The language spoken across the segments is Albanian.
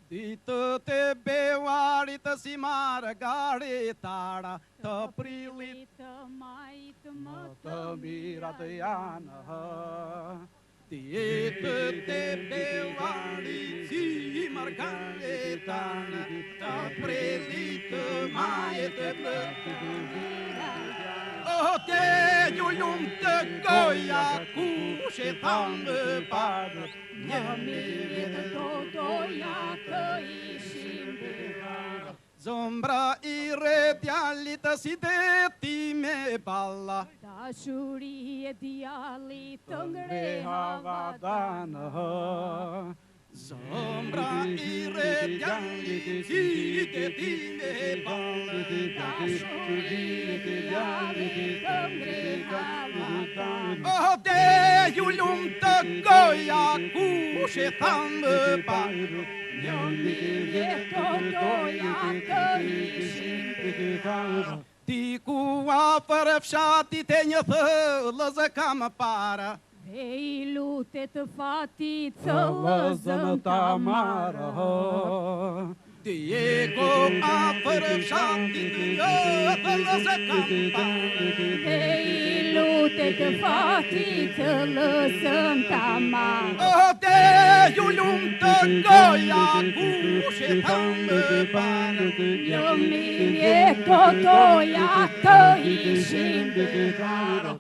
Ditët e bevarit si margaritara, të prillit të majt më të mirat janë. Ditët e bevarit si margaritara, të prillit të majt më të mirat janë. O te ju lumë të goja, ku shetan më parë, Një mirë të doja të ishim bëra. Zombra I re djalit si deti me balla, Dashuri e djalit të ngre havadanë. Zombra I re djalit si deti me balla, Dashuri e djalit të ngre havadanë. O te ju lumë të goja, ku shetan më parë, Një mirë të doja të ishim bëra. Diku afër fshatit e një thëllëz kam para, Dhe I lutet fatit thëllëzën ta marë. Diku afër fshatit e një thëllëz kam para, Dhe I lutet fatit thëllëzën ta marë. O te ju lumë të goja, ku shetan më parë, Një mirë të doja të ishim bëra.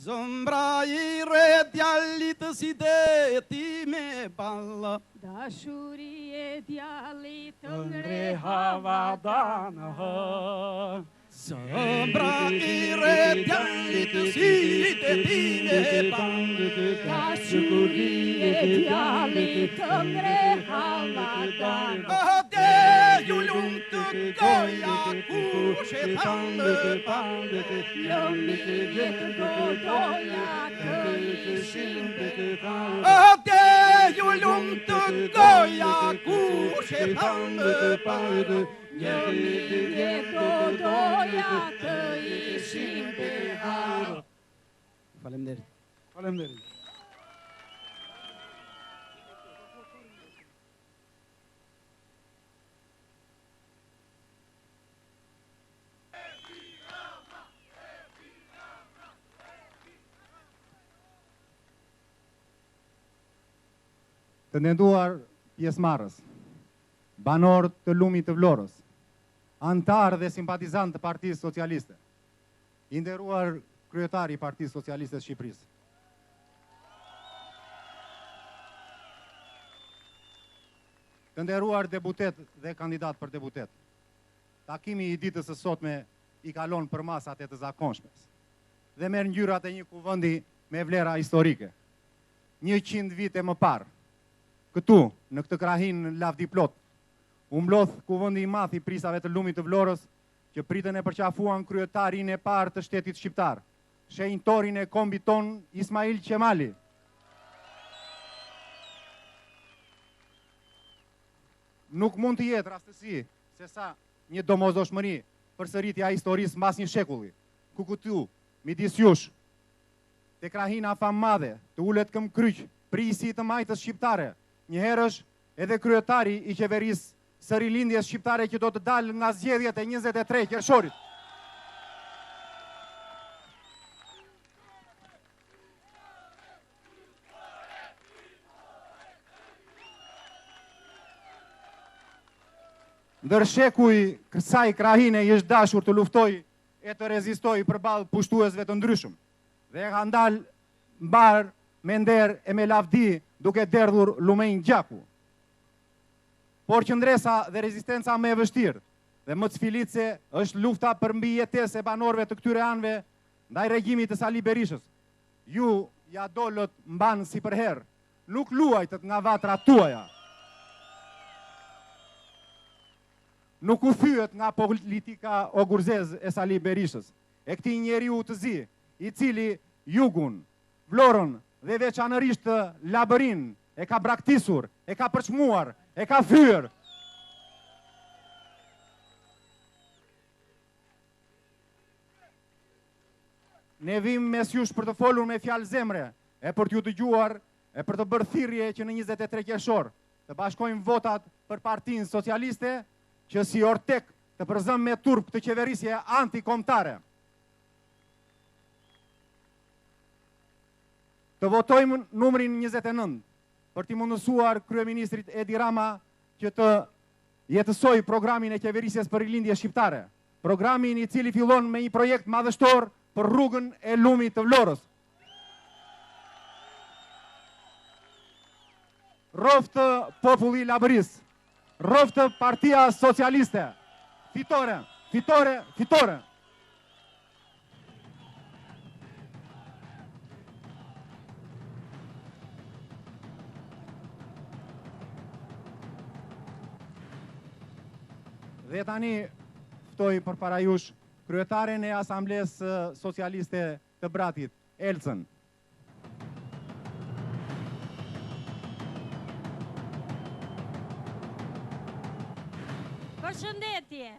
Zombra I re djalit si deti me balla, Dashuri e djalit të ngre ngre havadanë. havadanë. Zombra I re djalit si deti me balla, Dashuri e djalit të ngre havadanë. O te ju lumë të goja, ku shetan më parë, Një mirë të doja të ishim bëra. O te ju lumë të goja, ku shetan më parë, Një mirë të doja të ishim bëra. Faleminderit. Faleminderit. Të ndenduar pjesëmarrës, banor të lumit të Vlorës, antar dhe simpatizant të Partisë Socialiste, I nderuar kryetari I Partisë Socialiste të Shqipërisë. Të nderuar deputet dhe kandidat për deputet, takimi I ditës së sotme I kalon për masat e të zakonshmes dhe merr ngjyrat e një kuvendi me vlera historike. 100 vite më parë, këtu, në këtë krahin lavdi plot, u mblodh kuvendi I madh I prisave të lumit të Vlorës, që pritën e përqafuan kryetarin e parë të shtetit shqiptar, shenjtorin e kombit ton Ismail Qemali. Nuk mund të jetë rastësi se sa një domosdoshmëri përsëritja e historisë mbas një shekulli, ku këtu, midis jush, te krahina famadhe, të ulet këm kryq, prisi të majtës shqiptare, njëherësh edhe kryetari I qeverisë së rilindjes shqiptare që do të dalë nga zgjedhjet e 23 qershorit. Ndërshekuj kësaj krahine I është dashur të luftoj e të rezistoj përballë pushtuesve të ndryshëm dhe ka ndalë mbar me nder e me lavdi duke derdhur lumenj gjaku. Por qëndresa dhe rezistenca më e vështirë dhe më të sfilitse është lufta për mbi jetesë e banorëve të këtyre anëve ndaj regjimit të Sali Berishës. Ju ja dolët mban si për herë, nuk luajtët nga vatrat tuaja. Nuk u thyet nga politika ogurzez e Sali Berishës, e këtij njeriu të zi, I cili Jugun, Vlorën dhe veçanërisht Labërin e ka braktisur, e ka përçmuar, e ka thyer. Ne vim mes jush për të folur me fjalë zemre, e për t'ju dëgjuar, e për të bërë thirrje që në 23 qershor të bashkojmë votat për Partinë Socialiste që si ortek të përzëm me turp të qeverisje antikombëtare. Të votojmë numrin 29 për t'i mundësuar kryeministrit Edi Rama që të jetësoj programin e qeverisjes për rilindje shqiptare. Programin i cili fillon me një projekt madhështor për rrugën e Lumit të Vlorës. Roftë populli i Labërisë, roftë Partia Socialiste. Fitore, fitore, fitore. Dhe tani ftoj përpara jush kryetaren e Asamblesë Socialiste të Bratit, Elcën. Përshëndetje,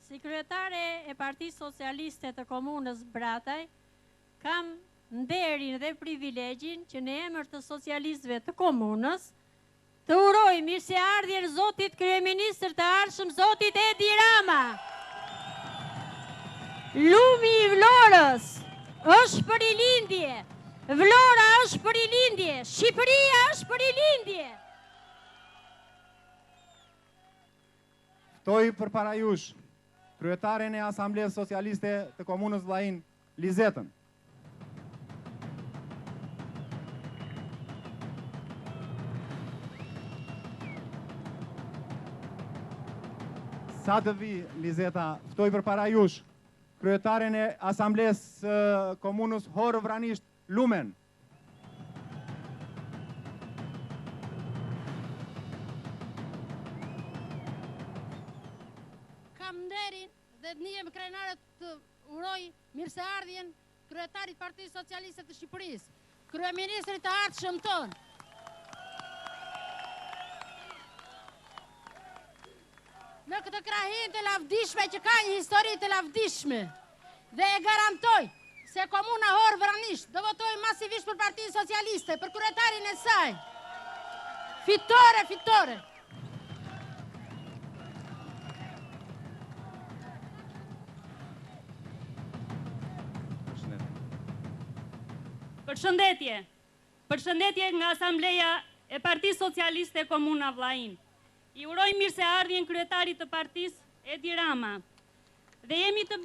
si kryetare e Partisë Socialiste të Komunës Brataj, kam nderin dhe privilegjin që në emër të socialistëve të komunës të uroj mirëseardhjen zotit kryeministër të ardhshëm zotit Edi Rama. Lumi i Vlorës është për rilindje, Vlora është për rilindje, Shqipëria është për rilindje. Ftoj përpara jush kryetaren e Asamblesë Socialiste të Komunës Vllajin, Lizetën. Sa të vi, Lizeta, ftoj përpara jush kryetaren e Asamblesë Komunës Horë Vranisht, Lumen. Kam nderin dhe dënijem krenare të uroj mirëseardhjen kryetarit Partisë Socialiste të Shqipërisë, kryeministrit të ardhshëm tonë. Në këtë krahin të lavdishme që ka një histori të lavdishme dhe e garantoj se komuna Horë Vranisht do votoj masivisht për Partinë Socialiste, për kryetarin e saj. Fitore, fitore! Përshëndetje. Përshëndetje nga Asambleja e Partisë Socialiste Komuna Vllajin. I uroj mirëseardhjen kryetarit të partisë Edi Rama. Dhe jemi të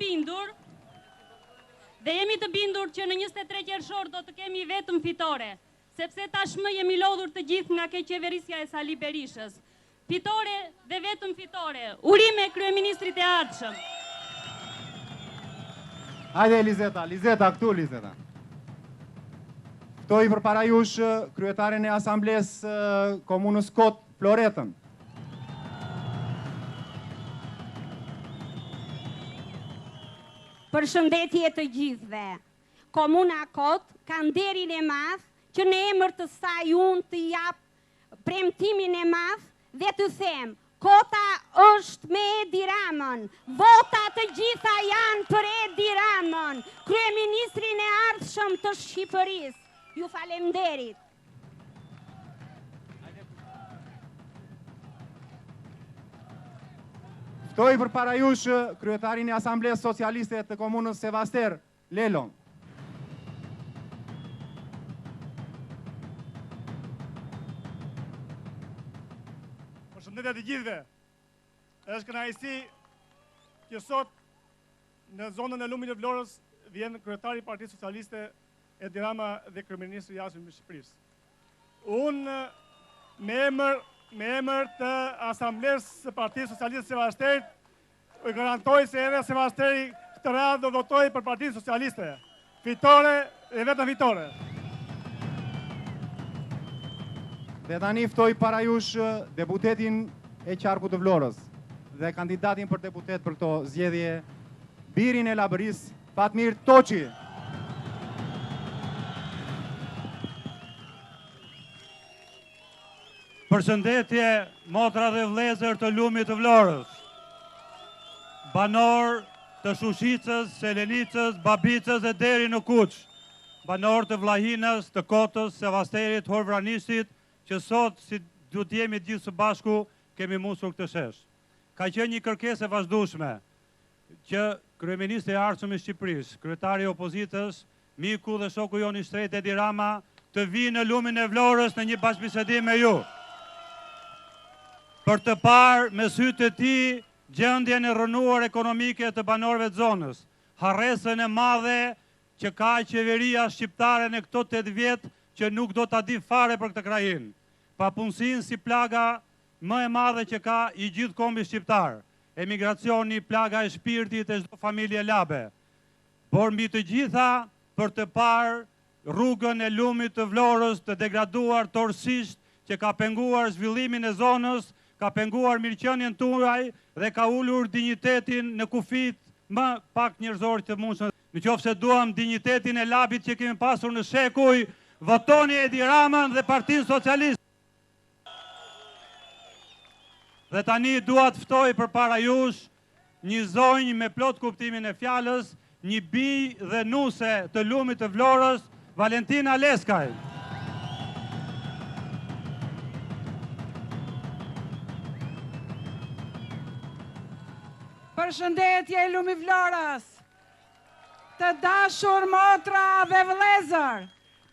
bindur që në 23 qershor do të kemi vetëm fitore, sepse tashmë jemi lodhur të gjithë nga ke qeverisja e Sali Berishës. Fitore dhe vetëm fitore. Urime kryeministrit e ardhshëm. Hajde Lizeta, këtu Lizeta. Ftoj përpara jush kryetaren e Asamblesë Komunës Kot, Floretën. Përshëndetje të gjithëve. Komuna Kot ka nderin e madh që në emër të saj unë të jap premtimin e madh dhe të them, Kota është me Edi Ramën, vota të gjitha janë për Edi Ramën, kryeministrin e ardhshëm të Shqipërisë. Ju falemnderit. Ftoj përpara jush kryetarin e Asamblesë Socialiste të Komunës Sevaster, Lelon. Përshëndetje të gjithëve. Është kënaqësi që sot në zonën e Lumit të Vlorës vjen kryetari i Partisë Socialiste Edi Rama dhe kryeministri i ardhshëm i Shqipërisë. Unë me emër të Asamblesë së Partisë Socialiste Sevasterit u garantoj se edhe Sevasteri këtë radhë do votoj për Partinë Socialiste. Fitore e vetëm fitore. Dhe tani ftoj para jush deputetin e Qarkut të Vlorës dhe kandidatin për deputet për këto zgjedhje, birin e Labërisë, Fatmir Toçi. Përshëndetje, motra dhe vëllezër të Lumit të Vlorës, banor të Shushicës, Selenicës, Babicës dhe deri në Kuç, banor të Vllahinës, të Kotës, Sevasterit, Horë Vranishtit, që sot si du të jemi gjithë së bashku, kemi musur këtë shesh. Ka qenë një kërkesë e vazhdueshme që kryeministri i ardhshëm i Shqipërisë, kryetari i opozitës, miku dhe shoku jon i shtrenjtë Edi Rama, të vijë në lumin e Vlorës në një bashkëbisedim me ju. Për të parë me sytë e tij gjendjen e rrënuar ekonomike të banorëve të zonës, harresën e madhe që ka qeveria shqiptare në këto 8 vjet që nuk do ta di fare për këtë krahin. Papunësinë si plaga më e madhe që ka i gjithë kombi shqiptar. Emigracioni, plaga e shpirtit e çdo familje labe. Por mbi të gjitha, për të parë rrugën e lumit të Vlorës të degraduar torësisht, që ka penguar zhvillimin e zonës, ka penguar mirëqenien tuaj dhe ka ulur dinjitetin në kufit më pak njerëzor të mundshëm. Në qoftë se duam dinjitetin e labit që kemi pasur në shekuj, votoni Edi Ramën dhe Partinë Socialiste. Dhe tani dua të ftoj përpara jush një zonjë me plot kuptimin e fjalës, një bij dhe nuse të lumit të Vlorës, Valentina Leskaj. Përshëndetje lumi Vlorës, të dashur motra dhe vëllezër,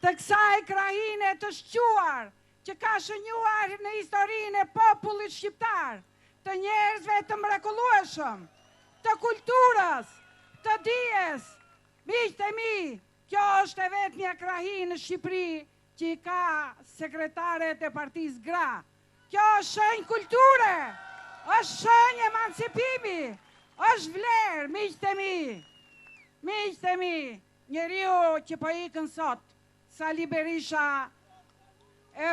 të kësaj krahine të shquar, që ka shënjuar në historinë e popullit shqiptar, të njerëzve të mrekullueshëm, të kulturës, të dijes, miqtë e mi, kjo është e vetmja krahinë në Shqipëri që i ka sekretaret e partisë gra. Kjo është shenjë kulture, është shenjë emancipimi, është vlerë, miqtë e mi. Miqtë e mi, njeriu që po ikën sot, Sali Berisha, e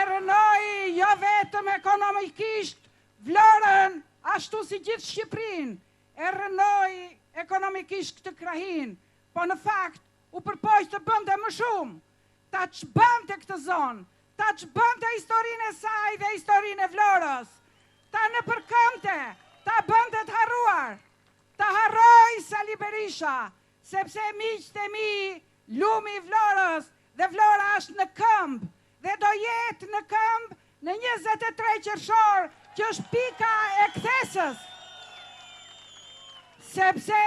rënoi jo vetëm ekonomikisht Vlorën, ashtu si gjithë Shqipërinë, e rënoi ekonomikisht këtë krahin, po në fakt u përpoq të bënte më shumë, ta çbante këtë zonë, ta çbante historinë e saj dhe historinë e Vlorës, ta nëpërkëmbte, ta bënte të harruar, ta harroi Sali Berisha, sepse miqtë e mi, lumi i Vlorës dhe Vlora është në këmbë dhe do jetë në këmbë në 23 qershor, që është pika e kthesës. Sepse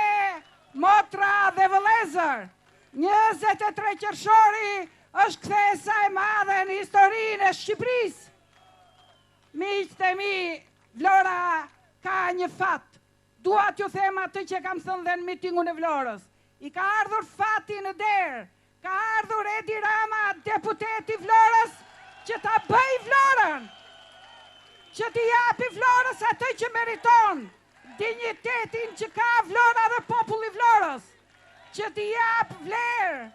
motra dhe vëllezër, 23 qershori është kthesa e madhe në historinë e Shqipërisë. Miqtë e mi, Vlora ka një fat. Dua t'ju them atë që kam thënë dhe në mitingun e Vlorës. I ka ardhur fati në derë, ka ardhur Edi Rama, deputeti Vlorës, që ta bëj Vlorën, që t'i japi Vlorës atë që meriton, dinjitetin që ka Vlora dhe populli Vlorës, që t'i jap vlerë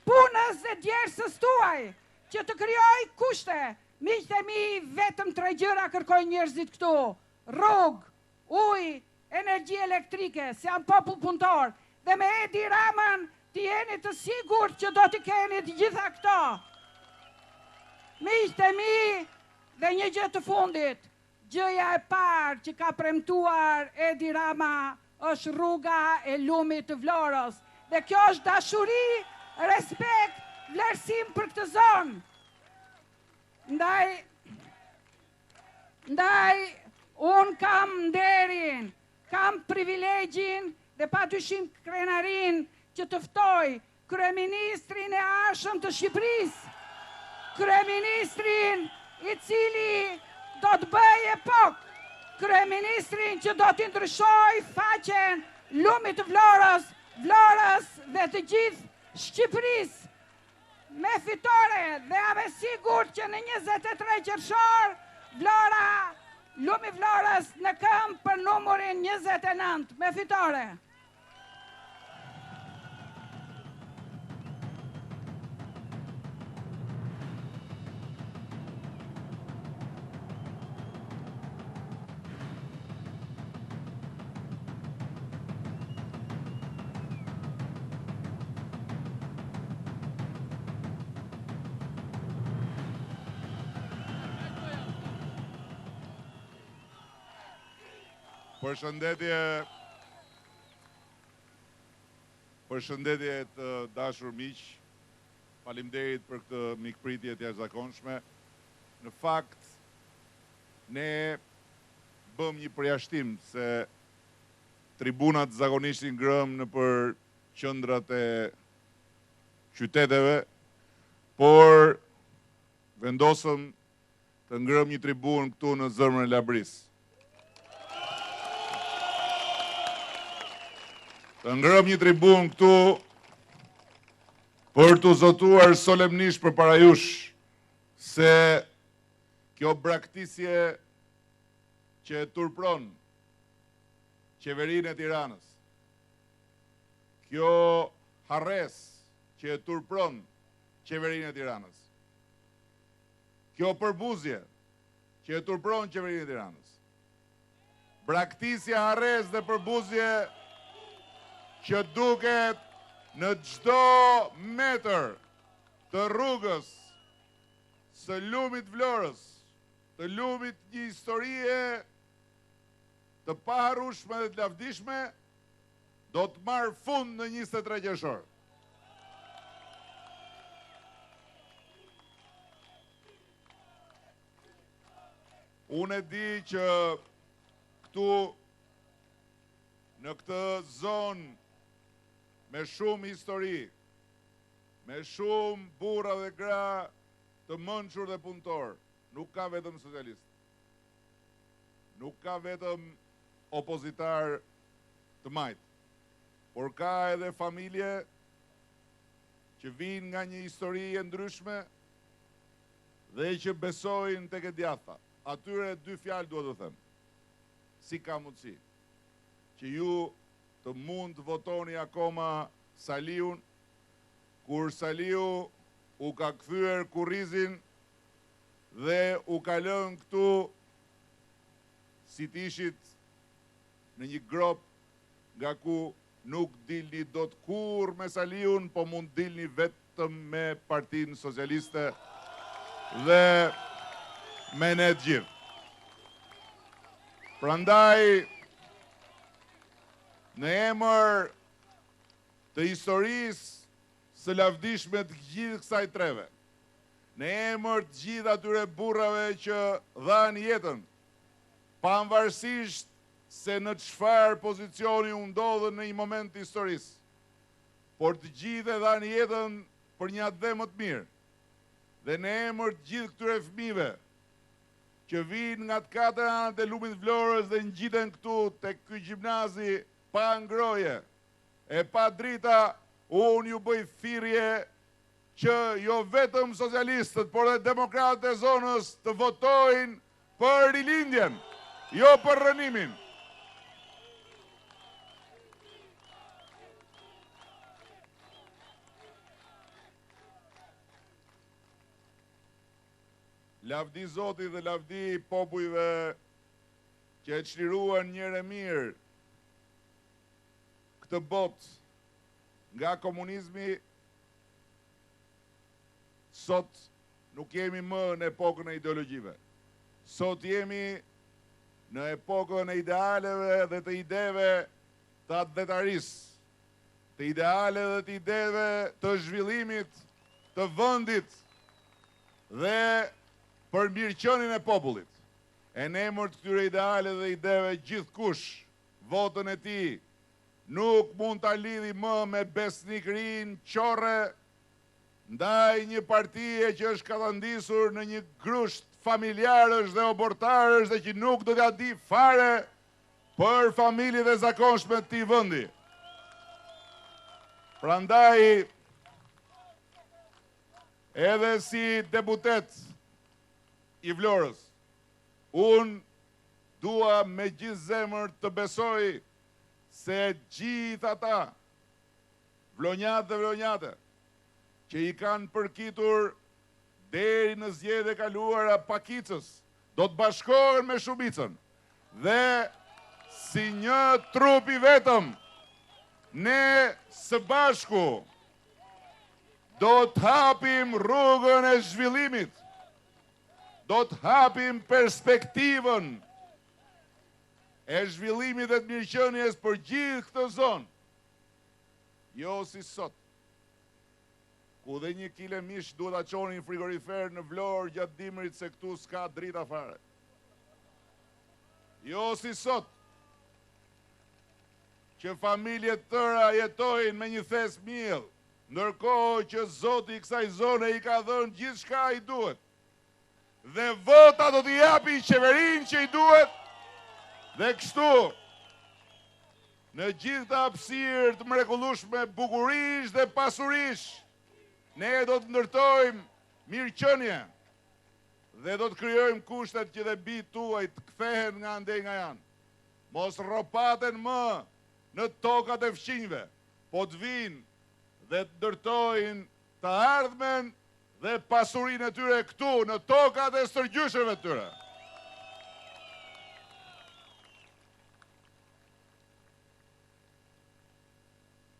punës dhe djersës tuaj, që të krijoj kushte. Miqtë e mi, vetëm 3 gjëra kërkojnë njerëzit këtu: rrugë, ujë, energji elektrike, se janë popull punëtor, dhe me Edi Ramën t'i jeni të sigurt që do t'i keni të gjitha këto. Miqtë e mi, dhe një gjë të fundit, gjëja e parë që ka premtuar Edi Rama është rruga e lumit të Vlorës. Dhe kjo është dashuri, respekt, vlerësim për këtë zonë. Ndaj, unë kam nderin, kam privilegjin dhe padyshim krenarin që të ftoj kryeministrin e arshëm të Shqipërisë, kryeministrin i cili do të bëj epokë, kryeministrin që do t'i ndryshoj faqen lumit të Vlorës, Vlorës dhe të gjithë Shqipërisë. Me fitore dhe jam e sigurt që në 23 qershor, Vlora, lumi Vlorës në këmbë për numrin 29, me fitore. Përshëndetje të dashur miq, faleminderit për këtë mikpritje të jashtëzakonshme. Në fakt, ne bëm një përjashtim se tribunat zakonisht i ngrëm në për qendrat e qyteteve, por vendosëm të ngrëm një tribun këtu në Zemrën e Labris. Të ngrëm një tribun këtu për të zotuar solemnisht përpara jush se kjo braktisje që turpron qeverinë e Tiranës, kjo harres që turpron qeverinë e Tiranës, kjo përbuzje që turpron qeverinë e Tiranës, braktisja, harres dhe përbuzje që duket në çdo metër të rrugës së lumit Vlorës, të lumit një historie të paharrueshme dhe të lavdishme, do të marrë fund në 23 qershor. Unë e di që këtu në këtë zonë me shumë histori, me shumë burra dhe gra të mençur dhe punëtor, nuk ka vetëm socialist. Nuk ka vetëm opozitar të majt, por ka edhe familje që vinë nga një histori e ndryshme dhe që besojnë tek e djatha. Atyre dy fjalë duhet të them. Si ka mundësi që ju të mund të votoni akoma Saliun, kur Saliu u ka kthyer kurrizin dhe u ka lënë këtu si të ishit në një grop nga ku nuk dilni dot kurrë me Saliun, po mund dilni vetëm me Partinë Socialiste dhe me ne të gjithë. Prandaj, në emër të historisë së lavdishme të gjithë kësaj treve, në emër të gjithë atyre burrave që dhanë jetën, pavarësisht se në çfarë pozicioni u ndodhen në një moment të historisë, por të gjithë e dhanë jetën për një atë më të mirë, dhe në emër të gjithë këtyre fëmijëve që vinë nga të katër anët e lumit Vlorës dhe ngjiten këtu tek ky gjimnazi pa ngroje, e pa drita, unë ju bëj thirrje që jo vetëm socialistët, por dhe demokratët e zonës të votojnë për rilindjen, jo për rënimin. Lavdi Zotit dhe lavdi popujve që e çliruan njëre mirë këtë botë nga komunizmi, sot nuk jemi më në epokën e ideologjive. Sot jemi në epokën e idealeve dhe të ideve të atdhetarisë, të ideale dhe të ideve të zhvillimit të vendit dhe për mirëqënien e popullit. E në emër të këtyre ideale dhe ideve gjithkush votën e tij nuk mund ta lidhi më me besnikërinë qorre ndaj një partie që është katandisur në një grusht familjarësh dhe obortarësh dhe që nuk do t'ja di fare për familjet e zakonshme të këtij vendi. Prandaj, edhe si deputet i Vlorës, unë dua me gjithë zemër të besoj se gjithë ata vlonjat dhe vlonjate që i kanë përkitur deri në zgjedhjet e kaluara Pakicës, do të bashkohen me Shumicën dhe si një trup i vetëm ne së bashku do të hapim rrugën e zhvillimit, do të hapim perspektivën e zhvillimit dhe të mirëqenies për gjithë këtë zonë. Jo si sot, ku dhe 1 kile mish duhet a qoni në frigorifer në Vlorë gjatë dimrit se këtu s'ka drita fare. Jo si sot, që familjet tëra jetojnë me një thes miell, ndërkohë që Zoti i kësaj zone i ka dhënë gjithçka i duhet. Dhe vota do t'i japi qeverinë që i duhet, dhe kështu, në gjithë të hapësirë të mrekullueshme bukurish dhe pasurish, ne do të ndërtojmë mirëqenie dhe do të krijojmë kushtet që dhe bijtë tuaj të kthehen nga ande nga janë. Mos rropaten më në tokat e fqinjve, po të vinë dhe të ndërtojnë të ardhmen dhe pasurinë e tyre këtu në tokat e stërgjyshëve të tyre.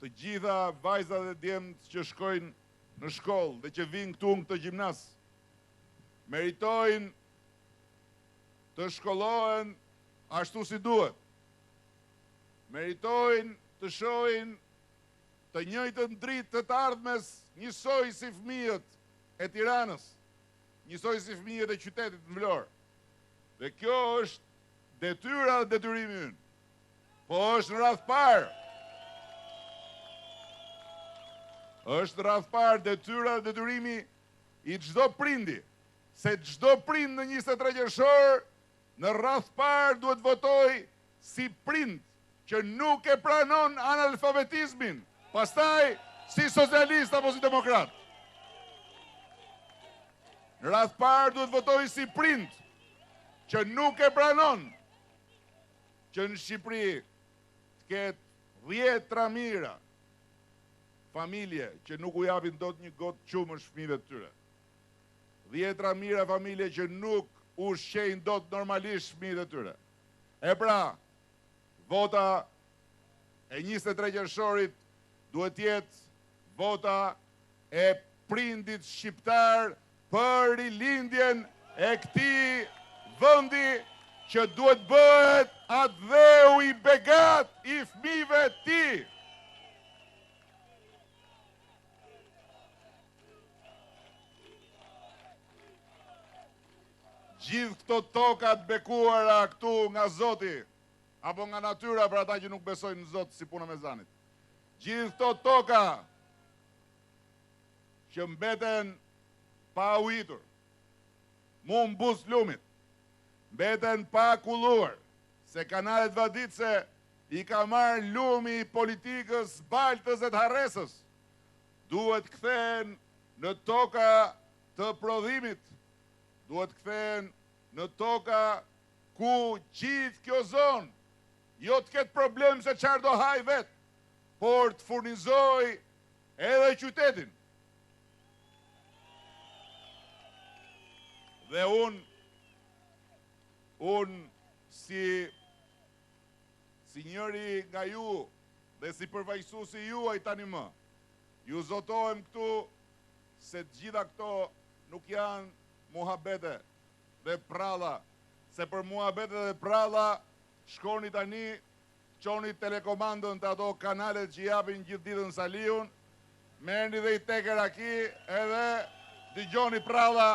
Të gjitha vajzat dhe djemtë që shkojnë në shkollë dhe që vinë këtu në këtë gjimnas, meritojnë të shkollohen ashtu si duhet. Meritojnë të shohin të njëjtën dritë të ardhmes njësoj si fëmijët e Tiranës, njësoj si fëmijët e qytetit në Vlorë. Dhe kjo është detyra dhe detyrimi ynë. Po është në radhë parë. Është radhë parë detyra dhe detyrimi i çdo prindi, se çdo prind në 23 qershor në radhë parë duhet votoj si prind që nuk e pranon analfabetizmin, pastaj si socialist apo si demokrat. Në radhë parë duhet votoj si prind që nuk e pranon që në Shqipëri të ketë 10 mira familje që nuk u japin dot një gotë qumësh fëmijëve të tyre. 10 mira familje që nuk u shqejnë dot normalisht fëmijët e tyre. E pra, vota e 23 qershorit duhet jetë vota e prindit shqiptar për rilindjen e këtij vendi që duhet bëhet atë dheu i begat i fëmijëve të tij. Gjithë këto tokat bekuara këtu nga Zoti, apo nga natyra për ata që nuk besojnë në Zot si puna me zanit. Gjithë këto toka që mbeten pa ujitur, mu mbus lumit, mbeten pa kulluar, se kanalet vaditse i ka marrë lumi i politikës baltës e të harresës, duhet kthehen në toka të prodhimit, duhet kthehen në toka ku gjithë kjo zonë jo të ketë problem se çfarë do haj vetë, por të furnizoj edhe qytetin. Dhe unë si njëri nga ju dhe si përfaqësuesi juaj tani më, ju zotohem këtu se të gjitha këto nuk janë muhabete dhe pralla, se për muhabete dhe pralla shkoni tani, qoni telekomandën të ato kanalet që japin gjithë ditën Saliun, merrni dhe i teker aki edhe dëgjoni pralla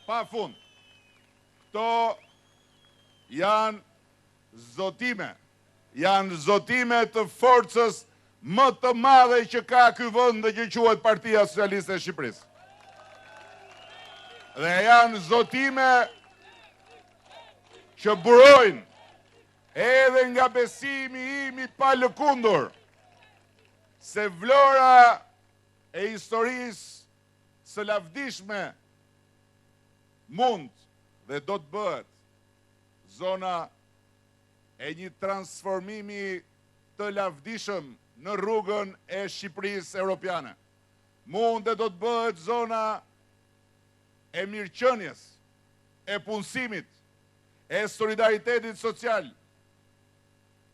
pa fund. Këto janë zotime të forcës më të madhe që ka ky vend dhe që quhet Partia Socialiste e Shqipërisë. Dhe janë zotime që burojnë edhe nga besimi im i pa lëkundur se vlora e historisë së lavdishme mund dhe do të bëhet zona e një transformimi të lavdishëm në rrugën e Shqipërisë europiane. Mund dhe do të bëhet zona e mirëqenies, e punësimit, e solidaritetit social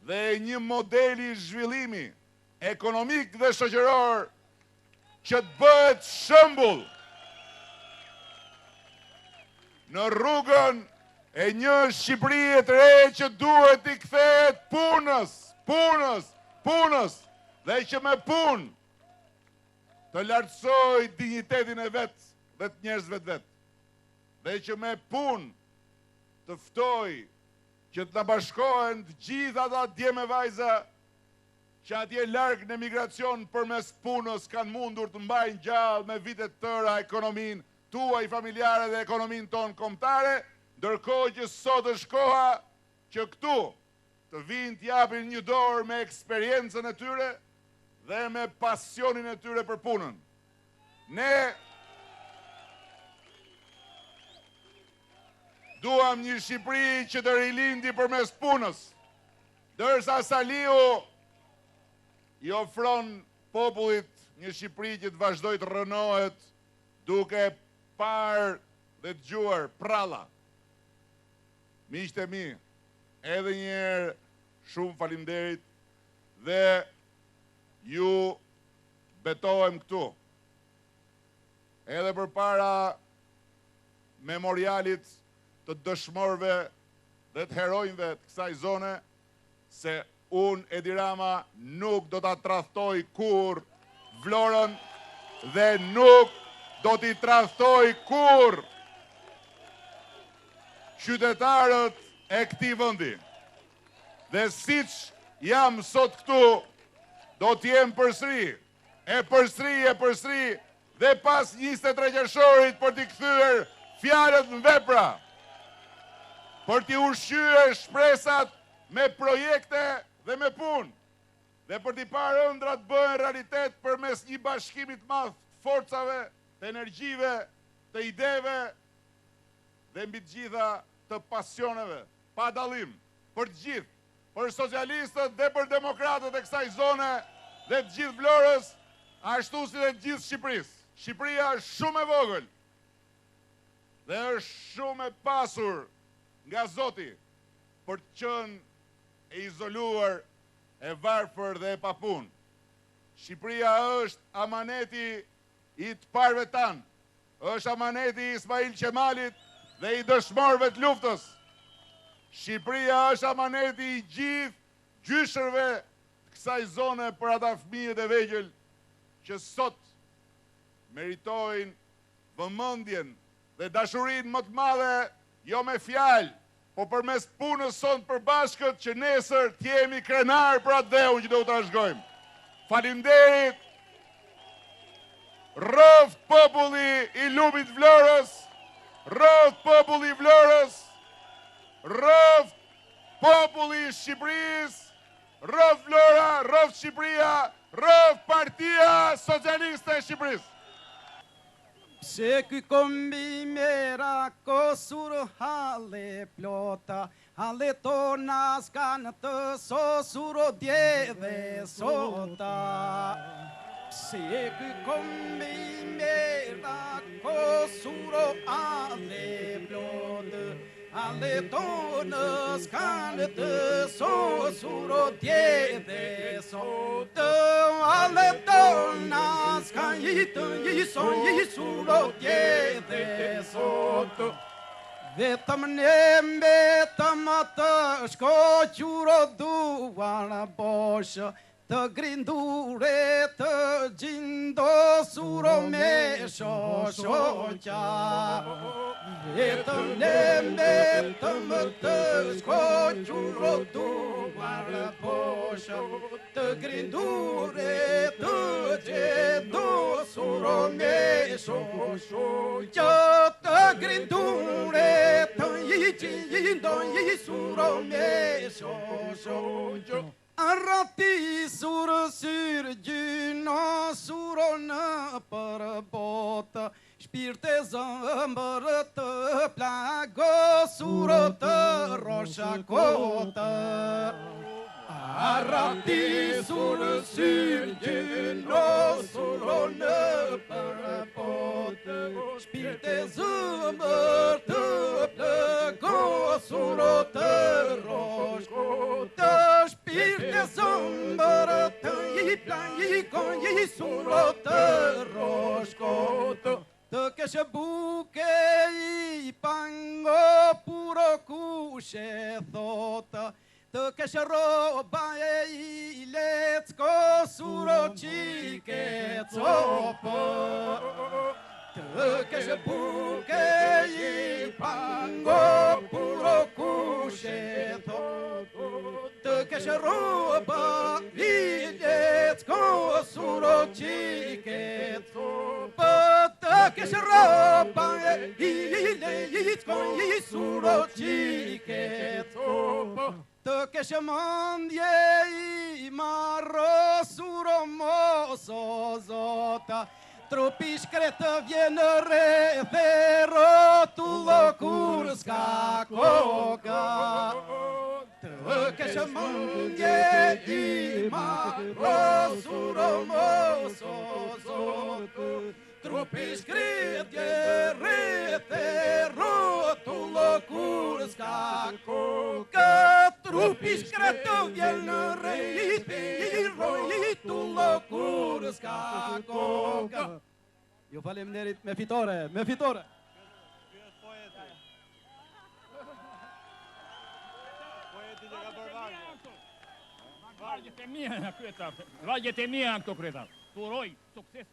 dhe një modeli zhvillimi ekonomik dhe shoqëror që të bëhet shembull në rrugën e një Shqipërie të re që duhet i kthehet punës, dhe që me punë të lartësoj dignitetin e vetë dhe të njerëzve të vetë, dhe që me punë të ftoj që të në bashkohen të gjitha ata dje me vajza që atje largë në migracion për mes punës kanë mundur të mbajnë gjallë me vitet tëra ekonomin tuaj familjare dhe ekonomin tonë kombëtare, ndërkohë që sot është koha që këtu të vinë të japin një dorë me eksperiencën e tyre dhe me pasionin e tyre për punën. Ne duam një Shqipëri që të rilindi përmes punës, ndërsa Saliu i ofron popullit një Shqipëri që të vazhdoj të rënohet duke parë dhe dëgjuar pralla. Miqtë e mi, edhe njerë shumë faleminderit dhe ju betohem këtu. Edhe përpara memorialit të dëshmorëve dhe të heronjve të kësaj zone, se unë Edi Rama nuk do ta tradhtoj kur Vlorën dhe nuk do t'i tradhtoj kur qytetarët e këtij vendi. Dhe siç jam sot këtu, do t'jem përsëri, e përsëri dhe pas 23 qershorit për t'i kthyer fjalët në vepra, për t'i ushqyer shpresat me projekte dhe me punë, dhe për t'i parë ëndrat bëhen realitet përmes një bashkimi të madh të forcave, të energjive, të ideve dhe mbi të gjitha të pasioneve, pa dallim, për të gjithë, për socialistët dhe për demokratët e kësaj zone dhe të gjithë Vlorës, ashtu si dhe të gjithë Shqipërisë. Shqipëria është shumë e vogël dhe është shumë e pasur nga Zoti për të qenë e izoluar, e varfër dhe e papunë. Shqipëria është amaneti i të parëve tanë, është amaneti i Ismail Qemalit dhe i dëshmorëve të luftës. Shqipëria është amaneti i gjithë gjyshërve të kësaj zone për ata fëmijët e vegjël që sot meritojnë vëmendjen dhe dashurinë më të madhe, jo me fjalë, po përmes punës sonë përbashkët që nesër t'jemi krenar për atë dheun që do të trashëgojmë. Faleminderit. Rroft populli i lumit Vlorës, rroft populli i Vlorës, rroft populli i Shqipërisë, rroft Vlora, rroft Shqipëria, rroft Partia Socialiste e Shqipërisë. Se ky kombi mera kosur hale plota, hale tona s'kanë të sosur o dje dhe sota. Se ky kombi mera kosur hale plota, hale tona s'kanë të sosur o dje dhe sota. Hale tona s'kanë jisur o dje dhe sota. Vetëm ne mbetëm të shkoqur o duar boshë, të grindure të gjindosur o me shoshoqa. Vetëm ne mbetëm të shkoqur o duar boshë, të grindure të gjindosur o me shoshoqa. Të grindure të gjindosur o me shoshoqa. Arrati surë syrë gjyno surë në për botë, shpirte zëmbërë të plago surë të roshakotë. Arrati surë syrë gjyno surë në për botë, shpirte zëmbërë të plago surë të roshakotë. Shpirte zëmbërë të plagikon surë të roshkotë. Të keshe buke i pango puro kushe thotë, Të kesh roba e I lecko suro qike copo Të kesh buke I pango puro kushe Të kesh roba I lecko suro qike copo Të kesh roba I lecko I suro qike copo Të kesh mëndje I marro suro moso zota Trupi shkretë vjenë re Thero tullo kur s'ka koka Të kesh mëndje I marro suro moso zota Trupi shkretë re Thero tullo kur s'ka koka Trupi shkretë vjenë rejti I rojtu lokur s'ka koka Ju faleminderit me fitore, me fitore Vargjet e mija në kryetar, vargjet e mija në këto kryetar Turoj, sukses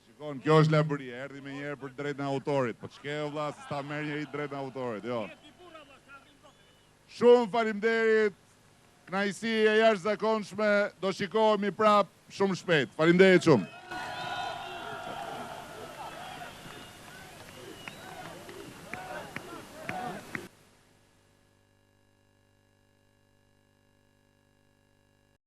Shikon, kjo është labëri, erdhi me njerë për drejtën e autorit Po ç'ke o vlla, s'ta merr njeri drejtën e autorit, jo Shumë faleminderit, kënaqësi e jashtëzakonshme, do shikohemi prap shumë shpejt. Faleminderit shumë.